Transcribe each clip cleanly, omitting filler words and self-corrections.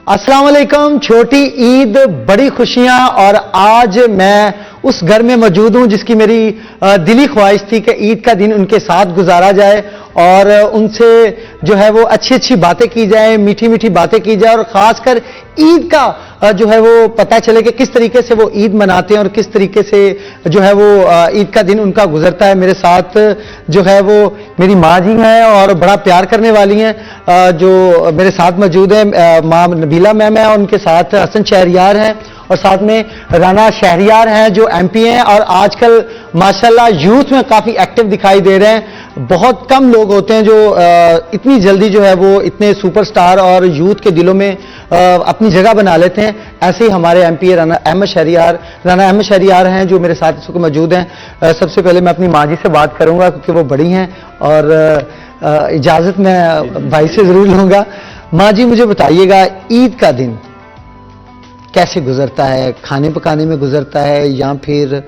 अस्सलाम वालेकुम। छोटी ईद, बड़ी खुशियां। और आज मैं उस घर में मौजूद हूं जिसकी मेरी दिली ख्वाहिश थी कि ईद का दिन उनके साथ गुजारा जाए और उनसे जो है वो अच्छी अच्छी बातें की जाए, मीठी मीठी बातें की जाए और खासकर ईद का जो है वो पता चले कि किस तरीके से वो ईद मनाते हैं और किस तरीके से जो है वो ईद का दिन उनका गुजरता है। मेरे साथ जो है वो मेरी माँ जी हैं और बड़ा प्यार करने वाली हैं, जो मेरे साथ मौजूद है माँ नबीला मैम है और उनके साथ हसन शहरियार हैं और साथ में राना शहरियार हैं जो एमपी हैं और आजकल माशाल्लाह यूथ में काफ़ी एक्टिव दिखाई दे रहे हैं। बहुत कम लोग होते हैं जो इतनी जल्दी जो है वो इतने सुपरस्टार और यूथ के दिलों में अपनी जगह बना लेते हैं। ऐसे ही हमारे एमपी है राना अहमद शहरियार हैं जो मेरे साथ इस वक्त मौजूद हैं। सबसे पहले मैं अपनी माँ जी से बात करूंगा क्योंकि वो बड़ी हैं और इजाज़त मैं भाई से ज़रूर लूँगा। माँ जी मुझे बताइएगा, ईद का दिन कैसे गुजरता है? खाने पकाने में गुजरता है या फिर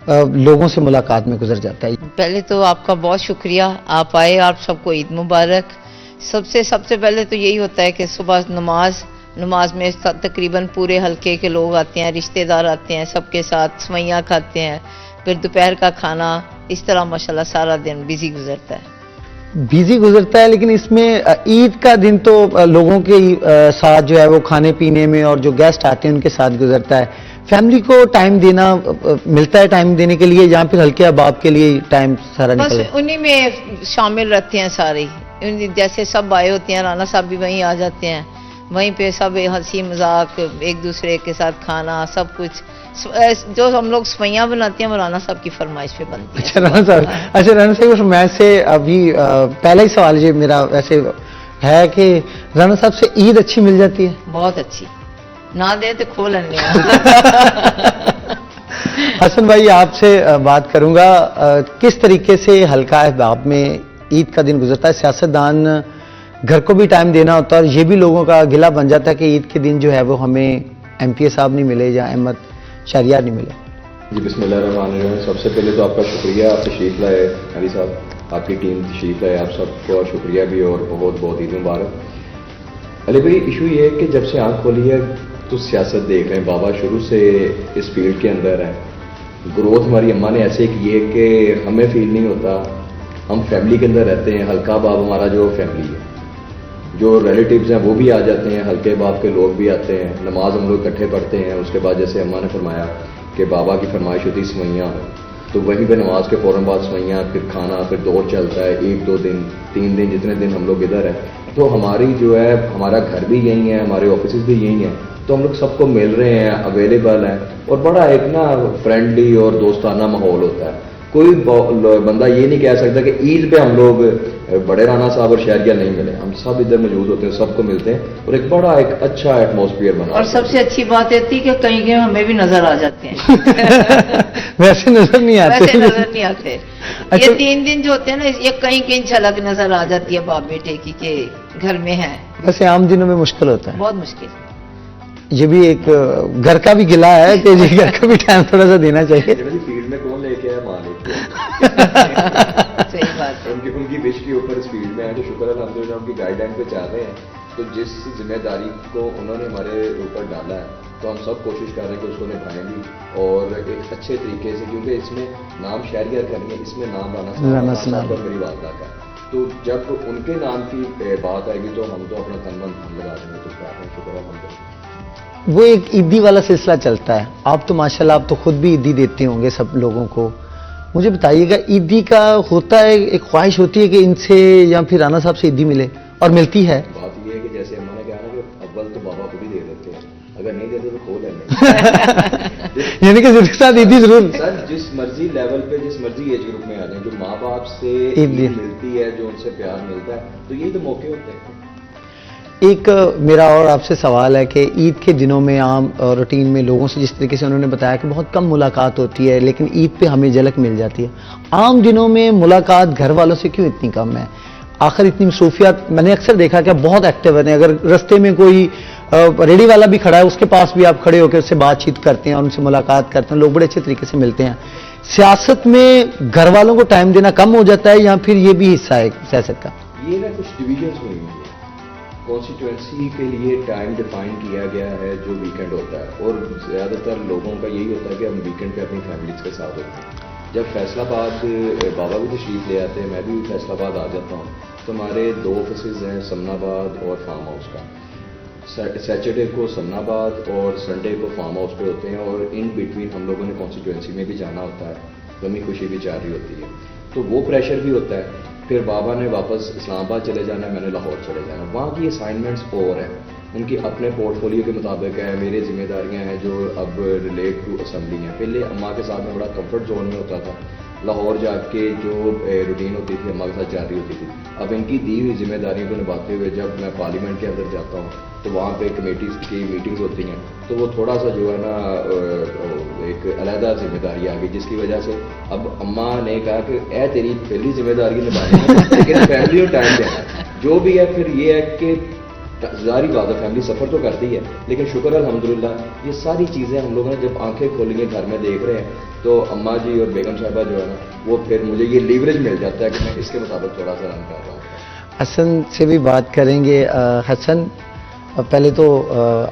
लोगों से मुलाकात में गुजर जाता है? पहले तो आपका बहुत शुक्रिया, आप आए, आप सबको ईद मुबारक। सबसे पहले तो यही होता है कि सुबह नमाज में तकरीबन पूरे हलके के लोग आते हैं, रिश्तेदार आते हैं, सबके साथ सवैयाँ खाते हैं, फिर दोपहर का खाना, इस तरह माशाल्लाह सारा दिन बिजी गुजरता है। बिजी गुजरता है, लेकिन इसमें ईद का दिन तो लोगों के साथ जो है वो खाने पीने में और जो गेस्ट आते हैं उनके साथ गुजरता है। फैमिली को टाइम देना मिलता है, टाइम देने के लिए, या फिर हल्के अहबाब के लिए टाइम सारा निकल? बस उन्हीं में शामिल रहते हैं सारे, जैसे सब आए होते हैं, राना साहब भी वहीं आ जाते हैं, वहीं पे सब हंसी मजाक, एक दूसरे के साथ खाना, सब कुछ जो हम लोग सवैयाँ बनाते हैं वो राना साहब की फरमाइश पे बनती है। अच्छा राना साहब मैं से अभी पहला ही सवाल ये मेरा वैसे है कि राना साहब से ईद अच्छी मिल जाती है? बहुत अच्छी, ना दे तो खो लेंगे। हसन भाई आपसे बात करूंगा, किस तरीके से हल्का अहबाब में ईद का दिन गुजरता है? सियासतदान घर को भी टाइम देना होता है और ये भी लोगों का गिला बन जाता है कि ईद के दिन जो है वो हमें एमपी साहब नहीं मिले या अहमद शहरियार नहीं मिले। जी बिस्मिल्लाहिर्रहमानिर्रहीम। सबसे पहले तो आपका शुक्रिया, आप तशरीफ़ लाए अली साहब, आपकी टीम तशरीफ़ लाए, आप सबको शुक्रिया भी और बहुत बहुत ईद मुबारक। अली भाई इशू ये है कि जब से आँख खोली है तो सियासत देख रहे हैं, बाबा शुरू से इस फील्ड के अंदर है। ग्रोथ हमारी अम्मा ने ऐसे की है कि हमें फील नहीं होता, हम फैमिली के अंदर रहते हैं। हल्का बाब हमारा जो फैमिली है, जो रिलेटिव्स हैं वो भी आ जाते हैं, हल्के बाप के लोग भी आते हैं, नमाज हम लोग इकट्ठे पढ़ते हैं। उसके बाद जैसे अम्मा ने फरमाया कि बाबा की फरमाइश होती सवैयाँ हो, तो वहीं पे नमाज के फ़ौरन बाद सवैयाँ, फिर खाना, फिर दौड़ चलता है 1 2 दिन 3 दिन, जितने दिन हम लोग इधर हैं। तो हमारी जो है हमारा घर भी यही है, हमारे ऑफिस भी यही हैं, तो हम लोग सबको मिल रहे हैं, अवेलेबल हैं और बड़ा एक ना फ्रेंडली और दोस्ताना माहौल होता है। कोई बंदा ये नहीं कह सकता कि ईद पे हम लोग बड़े राना साहब और शहरियार नहीं मिले, हम सब इधर मौजूद होते हैं, सबको मिलते हैं और एक बड़ा एक अच्छा एटमॉस्फेयर बना। और सबसे अच्छी बात ये थी कि कहीं कहीं हमें भी नजर आ जाते हैं। वैसे नजर नहीं आते। अच्छा। ये 3 दिन जो होते हैं ना, ये कहीं कहीं झलक नजर आ जाती है बाप बेटे की के घर में है। वैसे आम दिनों में मुश्किल होता है, बहुत मुश्किल। ये भी एक घर का भी गिला है कि जी घर का भी टाइम थोड़ा सा देना चाहिए। फील्ड में कौन लेके आया? मां लेके आया। सही बात है। उनकी विश के ऊपर इस फील्ड में है, तो शुक्र अल्हम्दुलिल्लाह उनकी गाइडलाइन पे चल रहे हैं। तो जिस जिम्मेदारी को उन्होंने हमारे ऊपर डाला है तो हम सब कोशिश कर रहे हैं कि उसको निभाएं भी और एक अच्छे तरीके से, क्योंकि इसमें नाम शहरियार करनी है, इसमें नाम राना साहब और मेरी वालदा का। तो जब उनके नाम की बात आएगी तो हम तो अपना तन मन लगा देंगे। तो शुक्र अल्हम्दुलिल्लाह। वो एक ईदी वाला सिलसिला चलता है। आप तो माशाल्लाह आप तो खुद भी ईदी देते होंगे सब लोगों को। मुझे बताइएगा, ईदी का होता है, एक ख्वाहिश होती है कि इनसे या फिर राना साहब से ईदी मिले और मिलती है? बात ये है कि जैसे हमने कहा ना कि अव्वल तो बाबा खुद ही दे देते हैं, अगर नहीं देते तो खो लेंगे। यानी कि जिसके साथ ईदी जरूर सर, जिस मर्जी लेवल पे, जिस मर्जी एज ग्रुप में आ जाए, जो माँ बाप से ईद मिलती है, जो उनसे प्यार मिलता है, तो यही तो मौके होते हैं। एक मेरा और आपसे सवाल है कि ईद के दिनों में आम रूटीन में लोगों से जिस तरीके से उन्होंने बताया कि बहुत कम मुलाकात होती है, लेकिन ईद पे हमें झलक मिल जाती है। आम दिनों में मुलाकात घर वालों से क्यों इतनी कम है? आखिर इतनी मसरूफियत मैंने अक्सर देखा कि बहुत एक्टिव है। अगर रास्ते में कोई रेडी वाला भी खड़ा है, उसके पास भी आप खड़े होकर उससे बातचीत करते हैं और उनसे मुलाकात करते हैं, लोग बड़े अच्छे तरीके से मिलते हैं। सियासत में घर वालों को टाइम देना कम हो जाता है या फिर ये भी हिस्सा है सियासत का? ये ना कुछ डिविजन्स हुई हैं, کانسٹیٹوئنسی کے لیے ٹائم ڈیفائن کیا گیا ہے جو ویکینڈ ہوتا ہے، اور زیادہ تر لوگوں کا یہی ہوتا ہے کہ ہم ویکینڈ پہ اپنی فیملیز کے ساتھ ہوتے ہیں. جب فیصل آباد بابا بھی تشریف لے آتے ہیں، میں بھی فیصل آباد آ جاتا ہوں، تو ہمارے 2 آفیسز ہیں، سمن آباد اور فارم ہاؤس کا. سیٹرڈے کو سمن آباد اور سنڈے کو فارم ہاؤس پہ ہوتے ہیں، اور ان بٹوین ہم لوگوں نے کانسٹیٹوئنسی میں بھی جانا ہوتا ہے، غمی خوشی بھی جاری ہوتی ہے، تو وہ پریشر بھی ہوتا ہے. پھر بابا نے واپس اسلام آباد چلے جانا ہے، میں نے لاہور چلے جانا. وہاں کی اسائنمنٹس اور ہیں، ان کی اپنے پورٹ فولیو کے مطابق ہے. میرے ذمہ داریاں ہیں جو اب ریلیٹ ٹو اسمبلی ہیں. پہلے اماں کے ساتھ میں بڑا کمفرٹ زون میں ہوتا تھا، لاہور جا کے جو روٹین ہوتی تھی اماں کے ساتھ جاری ہوتی تھی. اب ان کی دی ہوئی ذمہ داریوں کو نبھاتے ہوئے جب میں پارلیمنٹ کے اندر جاتا ہوں تو وہاں پہ کمیٹیز کی میٹنگز ہوتی ہیں، تو وہ تھوڑا سا جو ہے نا ایک علیحدہ ذمہ داری آ گئی، جس کی وجہ سے اب اماں نے کہا کہ اے تیری پہلی ذمہ داری نبھانی ہے لیکن فیملی اور ٹائم دینا جو بھی ہے. پھر یہ ہے کہ ظاہری بات ہے فیملی سفر تو کرتی ہے، لیکن شکر الحمدللہ یہ ساری چیزیں ہم لوگوں نے جب آنکھیں کھولی ہیں گھر میں دیکھ رہے ہیں، تو اماں جی اور بیگم صاحبہ جو ہے نا وہ پھر مجھے یہ لیوریج مل جاتا ہے کہ میں اس کے مطابق تھوڑا سا رن کر رہا ہوں. حسن سے بھی بات کریں گے. حسن، پہلے تو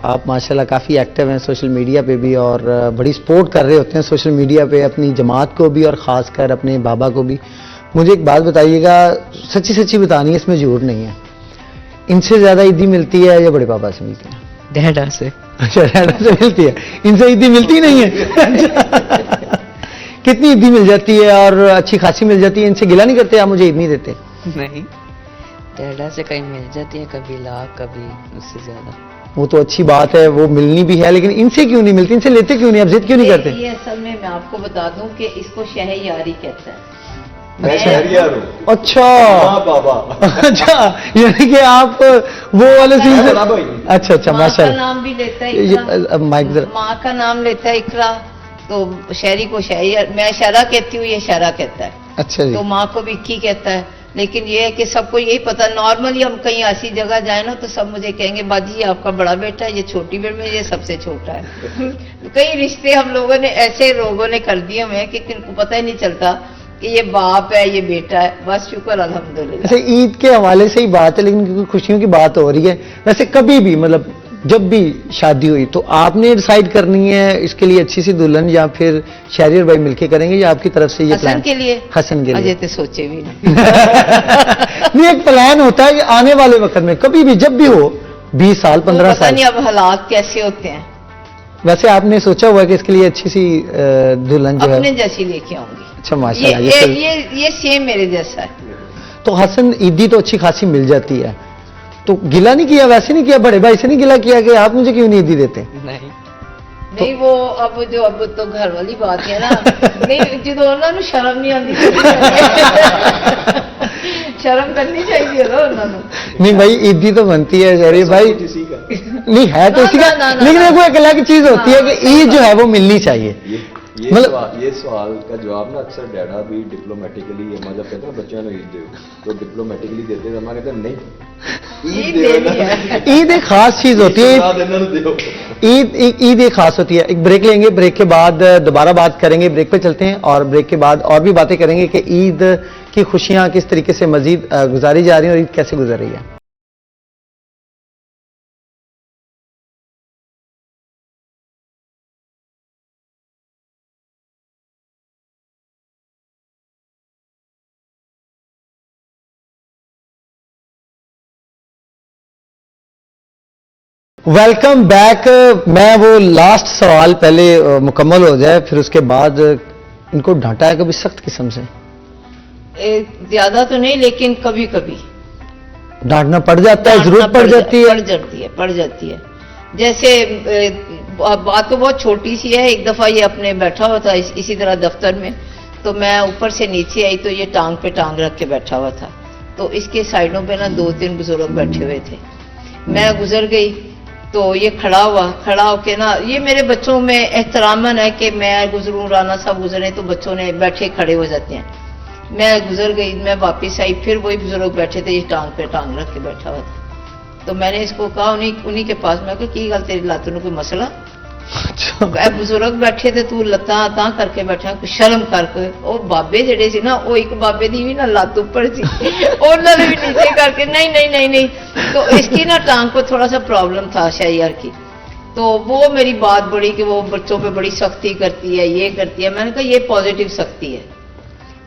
آپ ماشاءاللہ کافی ایکٹیو ہیں سوشل میڈیا پہ بھی، اور بڑی سپورٹ کر رہے ہوتے ہیں سوشل میڈیا پہ اپنی جماعت کو بھی اور خاص کر اپنے بابا کو بھی. مجھے ایک بات بتائیے گا، سچی سچی بتانی ہے، اس میں جھوٹ نہیں ہے، ان سے زیادہ عیدی ملتی ہے یا بڑے پاپا سے ملتی ہے؟ ڈیڈا سے. اچھا، ڈیڈا سے ملتی ہے، ان سے عیدی ملتی نہیں ہے. کتنی عیدی مل جاتی ہے اور اچھی خاصی مل جاتی ہے؟ ان سے گلا نہیں کرتے آپ مجھے عید نہیں دیتے؟ نہیں، ڈیڈا سے کہیں مل جاتی ہے، کبھی لاکھ کبھی اس سے زیادہ. وہ تو اچھی بات ہے، وہ ملنی بھی ہے، لیکن ان سے کیوں نہیں ملتی؟ ان سے لیتے کیوں نہیں؟ آپ ضد کیوں نہیں کرتے؟ یہ اصل میں آپ کو بتا دوں کہ اس کو شہر یاری کہتا ہے. میں شہریار ہوں. اچھا بابا اچھا، یعنی کہ آپ وہ والے چیز. اچھا اچھا، ماں ماشاء کا اللہ. نام بھی لیتا ہے مائک ذرا. ماں کا نام لیتا ہے اقرا، تو شہری کو شہری، میں شہرا کہتی ہوں، یہ شہرا کہتا ہے. اچھا جی. تو ماں کو بھی اکی کہتا ہے. لیکن یہ ہے کہ سب کو یہی پتا، نارملی ہم کہیں ایسی جگہ جائیں نا تو سب مجھے کہیں گے باجی یہ آپ کا بڑا بیٹا ہے، یہ چھوٹی بیٹی میں، یہ سب سے چھوٹا ہے. کئی رشتے ہم لوگوں نے ایسے لوگوں نے کر دیے ہوئے ہیں کہ کن کو پتہ ہی نہیں چلتا کہ یہ باپ ہے یہ بیٹا ہے. بس شکر الحمدللہ. ویسے عید کے حوالے سے ہی بات ہے، لیکن کیونکہ خوشیوں کی بات ہو رہی ہے، ویسے کبھی بھی مطلب جب بھی شادی ہوئی تو آپ نے ڈیسائیڈ کرنی ہے اس کے لیے اچھی سی دلہن، یا پھر شہری اور بھائی مل کے کریں گے، یا آپ کی طرف سے یہ حسن پلان؟ کے لیے. حسن کے لیے اجے تو سوچے بھی نہیں. نہیں، ایک پلان ہوتا ہے کہ آنے والے وقت میں کبھی بھی جب بھی ہو، 20 سال 15 پتہ سال. نہیں اب حالات کیسے ہوتے ہیں. ویسے آپ نے سوچا ہوا کہ اس کے لیے اچھی سی دلہن جو ہے؟ اپنے جیسی لے کے آؤں گی. اچھا ماشاء اللہ. یہ سیم میرے جیسا ہے. تو حسن عیدی تو اچھی خاصی مل جاتی ہے، تو گلا نہیں کیا؟ ویسے نہیں کیا؟ بڑے بھائی سے نہیں گلا کیا کہ آپ مجھے کیوں نہیں عیدی دیتے؟ نہیں. نہیں وہ اب تو گھر والی بات ہے نا. نہیں جدو انہوں نے شرم نہیں آتی، شرم کرنی چاہیے نا انہوں نے. نہیں بھائی، عیدی تو بنتی ہے شہری بھائی. کسی کا نہیں ہے تو اسی کا، لیکن ایک وہ ایک الگ چیز ہوتی ہے کہ عید جو ہے وہ ملنی چاہیے. یہ سوال کا جواب نا اکثر ڈیڈا بھی ڈپلومیٹکلی، ہم جب کہتے ہیں بچوں نے عید دے تو ڈپلومیٹکلی دیتے ہیں، ہمارے کہتے ہیں نہیں، عید دینی ہے. عید ایک خاص چیز ہوتی ہے. عید ایک خاص ہوتی ہے. ایک بریک لیں گے، بریک کے بعد دوبارہ بات کریں گے. بریک پہ چلتے ہیں اور بریک کے بعد اور بھی باتیں کریں گے کہ عید کی خوشیاں کس طریقے سے مزید گزاری جا رہی ہیں اور عید کیسے گزر رہی ہے. Welcome back. میں وہ لاسٹ سوال پہلے مکمل ہو جائے، پھر اس کے بعد ان کو ڈانٹا ہے کبھی سخت قسم سے؟ زیادہ تو نہیں، لیکن کبھی کبھی ڈانٹنا پڑ جاتا ہے، ضرورت پڑ جاتی ہے. پڑ جاتی ہے. جیسے بات تو بہت چھوٹی سی ہے. ایک دفعہ یہ اپنے بیٹھا ہوا تھا اسی طرح دفتر میں، تو میں اوپر سے نیچے آئی تو یہ ٹانگ پہ ٹانگ رکھ کے بیٹھا ہوا تھا، تو اس کے سائڈوں پہ نا 2-3 بزرگ بیٹھے ہوئے تھے. میں گزر گئی تو یہ کھڑا ہو کے نا، یہ میرے بچوں میں احتراماً ہے کہ میں گزروں، رانا صاحب گزرے تو بچوں نے بیٹھے کھڑے ہو جاتے ہیں. میں گزر گئی، میں واپس آئی، پھر وہی بزرگ بیٹھے تھے، یہ ٹانگ پہ ٹانگ رکھ کے بیٹھا ہوا تھا. تو میں نے اس کو کہا انہی کے پاس، میں کہا کی گل تیری لاتوں کوئی مسئلہ؟ ਬਜ਼ੁਰਗ ਬੈਠੇ ਤੇ ਤੂੰ ਲੱਤਾਂ ਤਾਂ ਕਰਕੇ ਬੈਠਾ, ਕੁਛ ਸ਼ਰਮ ਕਰ ਕੋਈ। ਉਹ ਬਾਬੇ ਜਿਹੜੇ ਸੀ ਨਾ, ਉਹ ਇੱਕ ਬਾਬੇ ਦੀ ਵੀ ਨਾ ਲੱਤ ਉੱਪਰ ਸੀ, ਉਹਨਾਂ ने भी नीचे करके नहीं नहीं नहीं नहीं, तो इसकी ना टांग को थोड़ा सा प्रॉब्लम था शैयर की, तो वो मेरी बात बड़ी कि वो बच्चों पे बड़ी सख्ती करती है, ये करती है। मैंने कहा ये पॉजिटिव सख्ती है,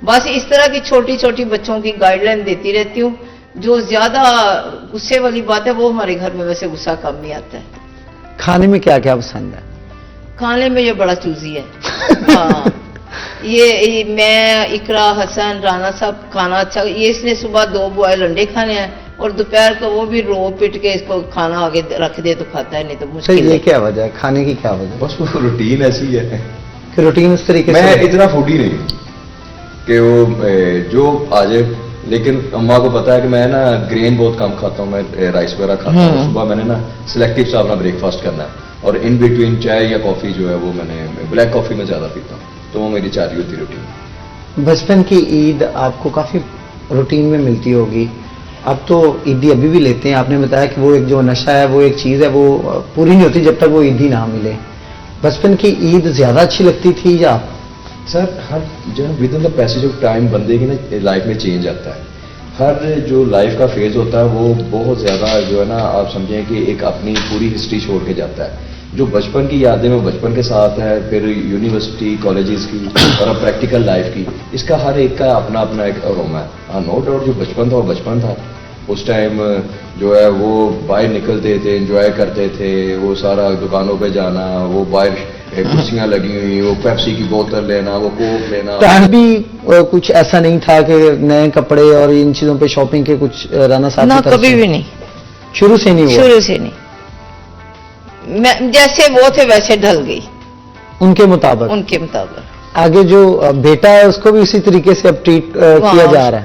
बस इस तरह की छोटी छोटी बच्चों की गाइडलाइन देती रहती हूँ। जो ज्यादा गुस्से वाली बात है वो हमारे घर में वैसे गुस्सा कम ही आता है। खाने में क्या क्या पसंद है? खाने में ये बड़ा चूजी है। हाँ, ये मैं, इकरा, हसन, राना साहब खाना अच्छा, ये इसने सुबह 2 बॉयल अंडे खाने हैं और दोपहर को वो भी रो पिट के इसको खाना आगे रख दे तो खाता है, नहीं तो तो मुश्किल ये है। क्या वजह है, खाने की क्या वजह है? बस वो रूटीन ऐसी है कि रूटीन उस तरीके मैं से इतना फूडी नहीं कि वो जो आ जाए, लेकिन अम्मा को पता है कि मैं ना ग्रेन बहुत कम खाता हूँ, मैं राइस वगैरह खाता हूँ। सुबह मैंने ना सिलेक्टिव सा अपना ब्रेकफास्ट करना है, और इन बिटवीन चाय या कॉफ़ी जो है वो मैंने ब्लैक कॉफ़ी में ज़्यादा पीता हूँ, तो वो मेरी जारी होती रूटीन। बचपन की ईद आपको काफ़ी रूटीन में मिलती होगी, आप तो ईदी अभी भी लेते हैं। आपने बताया कि वो एक जो नशा है, वो एक चीज़ है, वो पूरी नहीं होती जब तक वो ईदी ना मिले। बचपन की ईद ज़्यादा अच्छी लगती थी या? सर हर जो with in the passage of time बंदे की ना लाइफ में चेंज आता है। हर जो लाइफ का फेज होता है वो बहुत ज़्यादा जो है ना, आप समझें कि एक अपनी पूरी हिस्ट्री छोड़ के जाता है। जो बचपन की यादें वो बचपन के साथ है, फिर यूनिवर्सिटी कॉलेजेस की और अब प्रैक्टिकल लाइफ की, इसका हर एक का अपना अपना एक अरोमा है। हाँ, नो डाउट जो बचपन था वो बचपन था। उस टाइम जो है वो बाहर निकलते थे, एंजॉय करते थे, वो सारा दुकानों पे जाना, वो बाहर कुर्सियाँ लगी हुई, वो पेप्सी की बोतल लेना, वो कोक लेना। टाइम भी कुछ ऐसा नहीं था कि नए कपड़े और इन चीज़ों पे शॉपिंग के कुछ राना साहब ना, की तरफ कभी से? भी नहीं, शुरू से नहीं हुआ? शुरू से नहीं। मैं जैसे वो थे वैसे ढल गई उनके मुताबिक? उनके मुताबिक। आगे जो बेटा है उसको भी उसी तरीके से अब ट्रीट किया जा रहा है?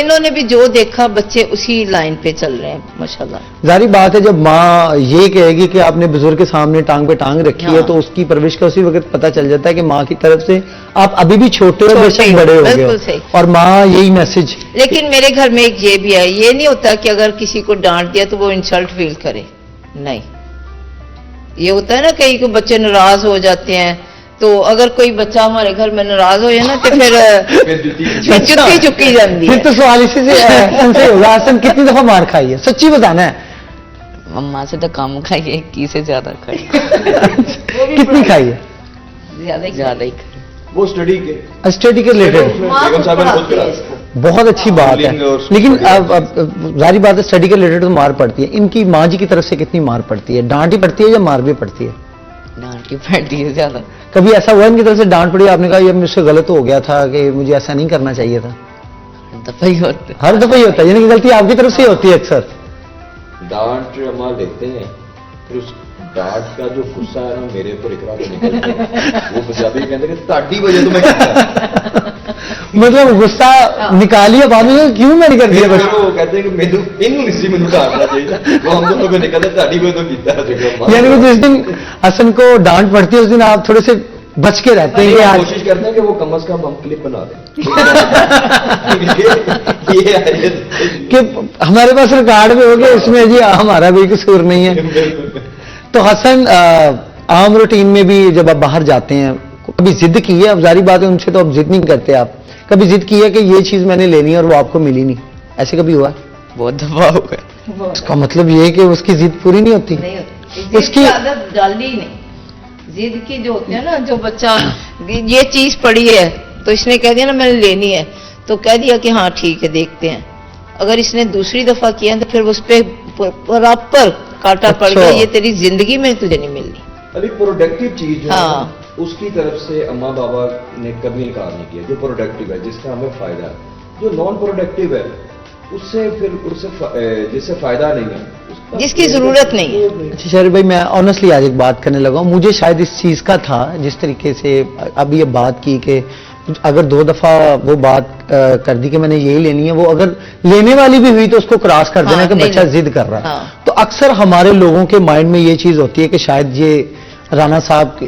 इन्होंने भी जो देखा बच्चे उसी लाइन पे चल रहे हैं माशाल्लाह। जारी बात है, जब माँ ये कहेगी कि आपने बुजुर्ग के सामने टांग पे टांग रखी है, हाँ। तो उसकी परवरिश का उसी वक्त पता चल जाता है कि माँ की तरफ से आप अभी भी छोटे और छोटे बेशक हो, बड़े हो गए बिल्कुल हो। सही। और माँ यही मैसेज। लेकिन मेरे घर में एक ये भी है, ये नहीं होता कि अगर किसी को डांट दिया तो वो इंसल्ट फील करे, नहीं। ये होता है ना कई को बच्चे नाराज हो जाते हैं, तो अगर कोई बच्चा हमारे घर में नाराज हो जाए ना तो फिर जुत्ती चुकी जाती फिर है। तो सवाल इसी से हसन से होगा, हसन कितनी दफा मार खाई है? सच्ची बताना है। मम्मा से तो कम खाई है, की से ज्यादा खाई कितनी खाई है? ज्यादा ही खाई। वो स्टडी के स्टडी के रिलेटेड बेगम साहब ने खुद करा। बहुत अच्छी बात है, Bullying और लेकिन social अब जारी बात है, स्टडी के रिलेटेड तो मार पड़ती है। इनकी माँ जी की तरफ से कितनी मार पड़ती है? डांट ही पड़ती है या मार भी पड़ती है? डांट की पड़ती है ज्यादा। कभी ऐसा हुआ इनकी तरफ से डांट पड़ी, आपने कहा ये मुझसे गलत हो गया था कि मुझे ऐसा नहीं करना चाहिए था? दफा ही होते। हर दफा ही होता है, यानी कि गलती आपकी तरफ से ही होती है अक्सर? डांट अम्मा लेते हैं, फिर उस डांट का जो गुस्सा है ना मेरे ऊपर इकरा के निकलता है। वो पंजाबी में कहते हैं कि ताड़ी वजह तो मैं किया। मतलब गुस्सा निकालिए बाद में, क्यों मैंने कर दिया? फिर वो कहते हैं कि मेनू इनू नहीं सी मैनू डांटना चाहिए, वो हम दोनों को निकलते ताड़ी वजह तो कीता है जो यानी कि जिस दिन हसन को डांट पड़ती है उस दिन आप थोड़े से बच के रहते हैं कि आज कोशिश करते हैं कि वो कम से कम हम क्लिप बना दें। ये कि हमारे पास रिकॉर्ड में हो गया, इसमें जी हमारा भी कसूर नहीं है। तो हसन आम रूटीन में भी जब आप बाहर जाते हैं, कभी जिद की है? अब जारी बात है उनसे तो अब जिद नहीं करते आप, कभी जिद की है कि ये चीज मैंने लेनी है और वो आपको मिली नहीं, ऐसे कभी हुआ? बहुत दफा हो गया। इसका मतलब ये है कि उसकी जिद पूरी नहीं होती? नहीं होती, जिद उसकी की आदत डाली नहीं। जिद की जो होती है ना, जो बच्चा ये चीज पड़ी है तो इसने कह दिया ना मैंने लेनी है, तो कह दिया कि हाँ ठीक है देखते हैं। अगर इसने दूसरी दफा किया तो फिर उस पर प्रॉपर काटा पड़ अच्छा। गया, ये तेरी जिंदगी में तुझे नहीं मिलनी। अभी प्रोडक्टिव चीज जो है हाँ। ना, उसकी तरफ से अम्मा बाबा ने कभी इनकार नहीं किया। जो प्रोडक्टिव है, जिसका हमें फायदा है, जो नॉन प्रोडक्टिव है उससे जिससे फायदा नहीं है, उसका जिसकी जरूरत नहीं है। अच्छा शरीफ भाई, मैं ऑनेस्टली आज एक बात करने लगा हूं, मुझे शायद इस चीज का था, जिस तरीके से अभी ये बात की कि अगर 2 दफा वो बात कर दी कि मैंने यही लेनी है, वो अगर लेने वाली भी हुई तो उसको क्रॉस कर देना हाँ, कि नहीं, बच्चा नहीं। जिद कर रहा है। हाँ। तो अक्सर हमारे लोगों के माइंड में ये चीज होती है कि शायद ये राना साहब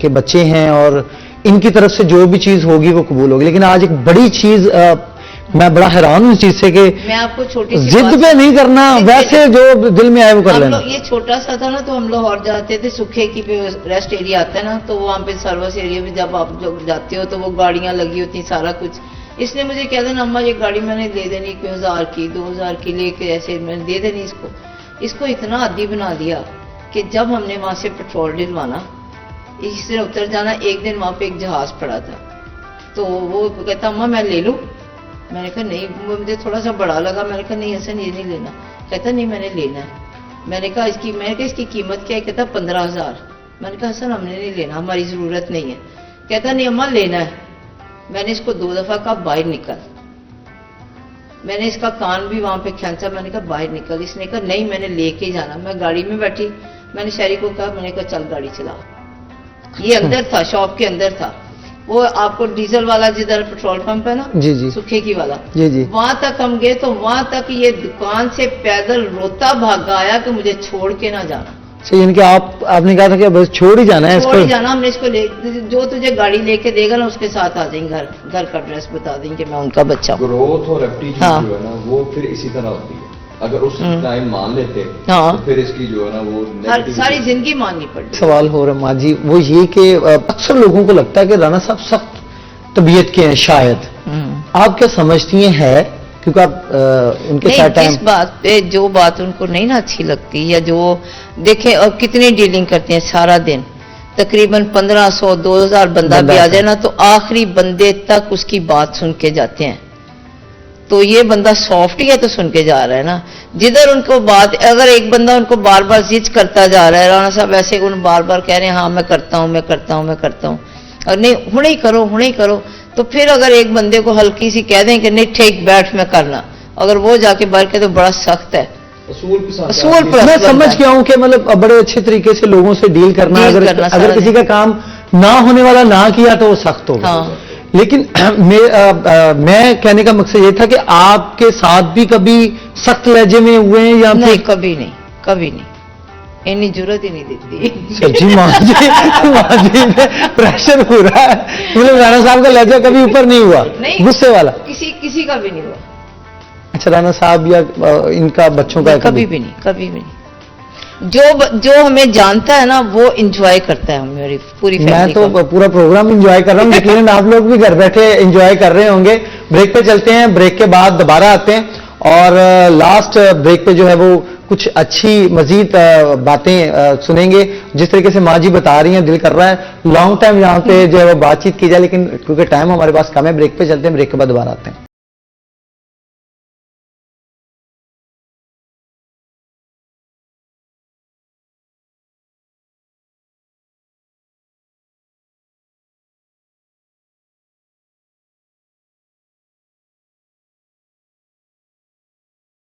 के बच्चे हैं और इनकी तरफ से जो भी चीज होगी वो कबूल होगी। लेकिन आज एक बड़ी चीज मैं बड़ा हैरान हूँ इस चीज से कि मैं आपको छोटी सी जिद बात- पे नहीं करना, नहीं, वैसे जो दिल में आए वो कर हम लेना। लोग ये छोटा सा था ना, तो हम लाहौर जाते थे, सुखे की रेस्ट एरिया आता है ना, तो वहाँ पे सर्विस एरिया में जब आप लोग जाते हो तो वो गाड़ियाँ लगी होती हैं, सारा कुछ। इसने मुझे कह देना अम्मा ये गाड़ी मैंने दे देनी 1000 की 2000 की लेके, ऐसे मैंने दे देनी इसको इतना आदी बना दिया कि जब हमने वहाँ से पेट्रोल डलवाना, इससे उतर जाना, एक दिन वहाँ पे एक जहाज पड़ा था, तो वो कहता अम्मा मैं ले लूँ। मैंने कहा नहीं, वो मुझे थोड़ा सा बड़ा लगा, मैंने कहा नहीं हसन ये नहीं लेना। कहता नहीं मैंने लेना है। मैंने कहा इसकी कीमत क्या है? कहता 15,000। मैंने कहा हसन हमने नहीं लेना, हमारी जरूरत नहीं है। कहता नहीं अम्मा लेना है। मैंने इसको 2 दफा कहा बाहर निकल, मैंने इसका कान भी वहां पे खींचा, मैंने कहा बाहर निकल। इसने कहा नहीं मैंने लेके जाना। मैं गाड़ी में बैठी, मैंने शहरी को कहा, मैंने कहा चल गाड़ी चला। ये अंदर था, शॉप के अंदर था, वो आपको डीजल वाला जिधर पेट्रोल पंप है ना, जी जी सुखे की वाला, जी जी। वहां तक हम गए तो वहां तक ये दुकान से पैदल रोता भागा आया कि मुझे छोड़ के ना जाना, सही, यानी कि आपने कहा था कि बस छोड़ ही जाना है छोड़ ही इसको। जाना। हमने इसको जो तुझे गाड़ी लेके देगा ना उसके साथ आ जाएंगे, घर का एड्रेस बता देंगे मैं उनका बच्चा हूँ। ग्रोथ और एप्टीट्यूड हाँ। जो है ना वो फिर इसी तरह होती है। अगर उस टाइम मान लेते हाँ। तो फिर इसकी जो है ना वो negativity- सारी जिंदगी माननी पड़ी। सवाल हो रहा है माँ जी, वो ये कि अक्सर लोगों को लगता है कि राणा साहब सख्त तबीयत के हैं शायद, आप क्या समझती हैं? क्योंकि आप उनके नहीं, साथ टाइम जिस बात पे जो बात उनको नहीं ना अच्छी लगती, या जो देखें और कितनी डीलिंग करते हैं सारा दिन, तकरीबन 1500 2000 बंदा भी आ जाए ना, तो आखिरी बंदे तक उसकी बात सुन के जाते हैं। तो ये बंदा सॉफ्ट ही है तो सुन के जा रहा है ना, जिधर उनको बात, अगर एक बंदा उनको बार बार जिद करता जा रहा है, राणा साहब ऐसे उन बार बार कह रहे हैं हाँ मैं करता हूं मैं करता हूं मैं करता हूं, और नहीं हुणे ही करो, तो फिर अगर एक बंदे को हल्की सी कह दें कि नहीं ठीक बैठ मैं करना, अगर वो जाके बाहर के तो बड़ा सख्त है। असूल पसंद असूल आदमी- पर- मैं बनता समझ है। गया हूं कि मतलब बड़े अच्छे तरीके से लोगों से डील करना, डील अगर करना अगर सारा किसी का काम ना होने वाला ना किया तो वो सख्त होगा। हाँ। लेकिन मैं कहने का मकसद ये था कि आपके साथ भी कभी सख्त लहजे में हुए हैं या नहीं फिर कभी नहीं, इतनी जरूरत ही नहीं देती। सच्ची माँ जी में प्रेशर हो रहा है, मतलब राणा साहब का लहजा कभी ऊपर नहीं हुआ, नहीं। गुस्से वाला? किसी का भी नहीं हुआ, अच्छा, राणा साहब या इनका बच्चों का कभी भी नहीं। जो हमें जानता है ना वो इंजॉय करता है मेरी पूरी मैं फैमिली तो को। पूरा प्रोग्राम एंजॉय कर रहा हूँ, लेकिन आप लोग भी घर बैठे एंजॉय कर रहे होंगे। ब्रेक पे चलते हैं, ब्रेक के बाद दोबारा आते हैं और लास्ट ब्रेक पे जो है वो कुछ अच्छी मजीद बातें सुनेंगे। जिस तरीके से माँ जी बता रही हैं, दिल कर रहा है लॉन्ग टाइम यहाँ पे जो है वो बातचीत की जाए, लेकिन क्योंकि टाइम हमारे पास कम है, ब्रेक पे चलते हैं, ब्रेक के बाद दोबारा आते हैं।